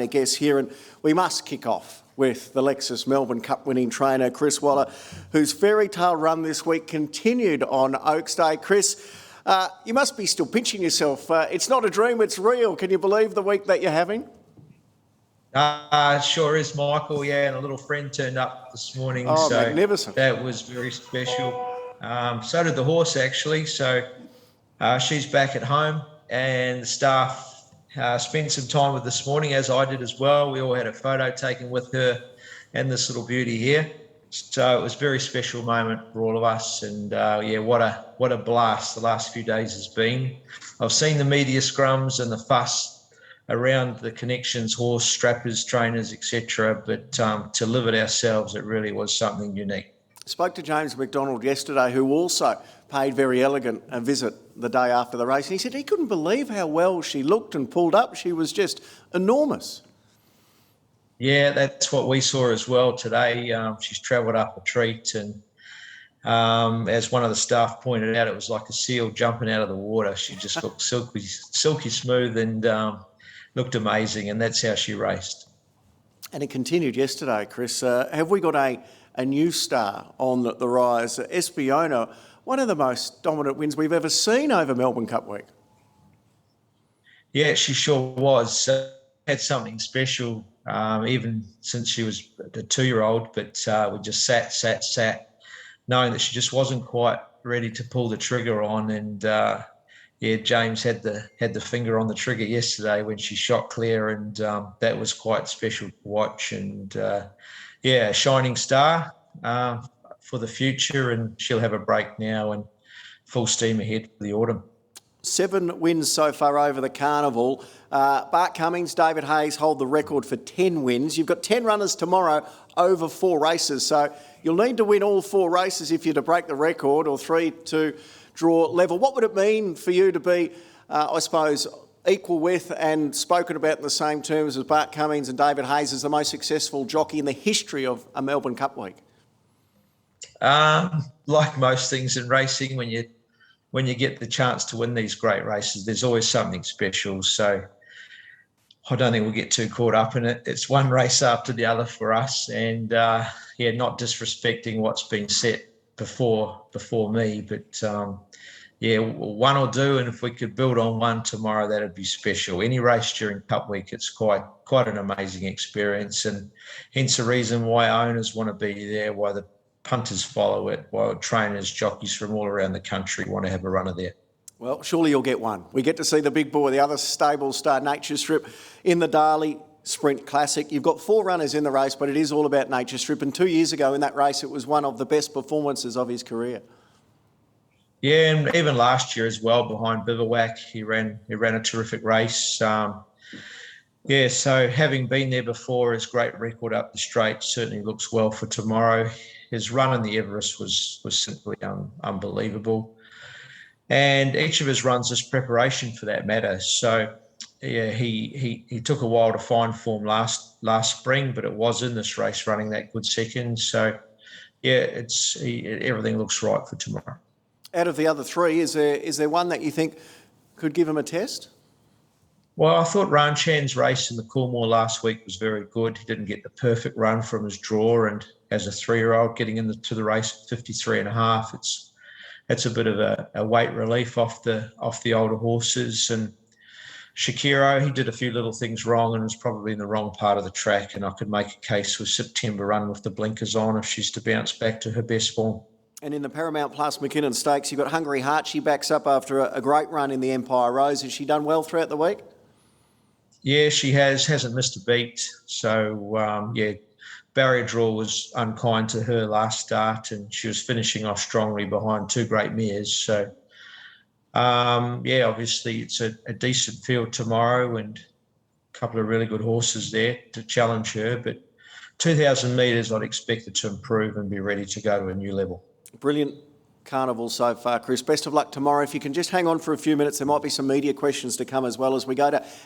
a guest here, and we must kick off with the Lexus Melbourne Cup winning trainer Chris Waller, whose fairy tale run this week continued on Oaks Day. Chris, you must be still pinching yourself. It's not a dream, it's real. Can you believe the week that you're having? Sure is, Michael. Yeah, and a little friend turned up this morning. Oh, so magnificent. That was very special. So did the horse, actually. So she's back at home, and the staff spent some time with this morning, as I did as well. We all had a photo taken with her and this little beauty here. So it was a very special moment for all of us. And what a blast the last few days has been. I've seen the media scrums and the fuss around the connections, horse, strappers, trainers, etc. But to live it ourselves, it really was something unique. Spoke to James McDonald yesterday, who also paid very elegant a visit the day after the race. And he said he couldn't believe how well she looked and pulled up. She was just enormous. Yeah, that's what we saw as well today. She's travelled up a treat, and as one of the staff pointed out, it was like a seal jumping out of the water. She just looked silky smooth, and looked amazing, and that's how she raced. And it continued yesterday, Chris. Have we got a new star on the rise? Espiona, one of the most dominant wins we've ever seen over Melbourne Cup week. Yeah, she sure was. Had something special, even since she was a 2-year-old, but we just sat, knowing that she just wasn't quite ready to pull the trigger on. And James had the finger on the trigger yesterday when she shot clear, and that was quite special to watch. And a shining star for the future, and she'll have a break now and full steam ahead for the autumn. 7 wins so far over the carnival. Bart Cummings, David Hayes hold the record for 10 wins. You've got 10 runners tomorrow over 4 races, so you'll need to win all 4 races if you're to break the record, or 3 to draw level. What would it mean for you to be, I suppose, equal with and spoken about in the same terms as Bart Cummings and David Hayes as the most successful jockey in the history of a Melbourne Cup week? Like most things in racing, when you get the chance to win these great races, there's always something special. So I don't think we'll get too caught up in it. It's one race after the other for us, and not disrespecting what's been set before me, but one will do, and if we could build on one tomorrow, that'd be special. Any race during Cup Week, it's quite an amazing experience, and hence the reason why owners want to be there, why the punters follow it, why trainers, jockeys from all around the country want to have a runner there. Well, surely you'll get one. We get to see the big boy, the other stable star, Nature Strip, in the Darley Sprint Classic. You've got 4 runners in the race, but it is all about Nature Strip. And 2 years ago in that race, it was one of the best performances of his career. Yeah, and even last year as well, behind Bivouac, he ran a terrific race. So having been there before, his great record up the straight certainly looks well for tomorrow. His run in the Everest was simply unbelievable. And each of his runs is preparation for that matter. So he took a while to find form last spring, but it was in this race running that good second. So everything looks right for tomorrow. Out of the other 3, is there one that you think could give him a test? Well, I thought Ranchan's race in the Coolmore last week was very good. He didn't get the perfect run from his draw, and as a 3-year-old getting into the race at 53.5, it's a bit of a weight relief off the older horses. And Shakiro, he did a few little things wrong and was probably in the wrong part of the track, and I could make a case for September run with the blinkers on if she's to bounce back to her best form. And in the Paramount Plus McKinnon Stakes, you've got Hungry Heart. She backs up after a great run in the Empire Rose. Has she done well throughout the week? Yeah, she hasn't missed a beat. So, barrier draw was unkind to her last start, and she was finishing off strongly behind 2 great mares. So, obviously it's a decent field tomorrow and a couple of really good horses there to challenge her. But 2,000 metres, I'd expect her to improve and be ready to go to a new level. Brilliant carnival so far, Chris. Best of luck tomorrow. If you can just hang on for a few minutes, there might be some media questions to come as well as we go to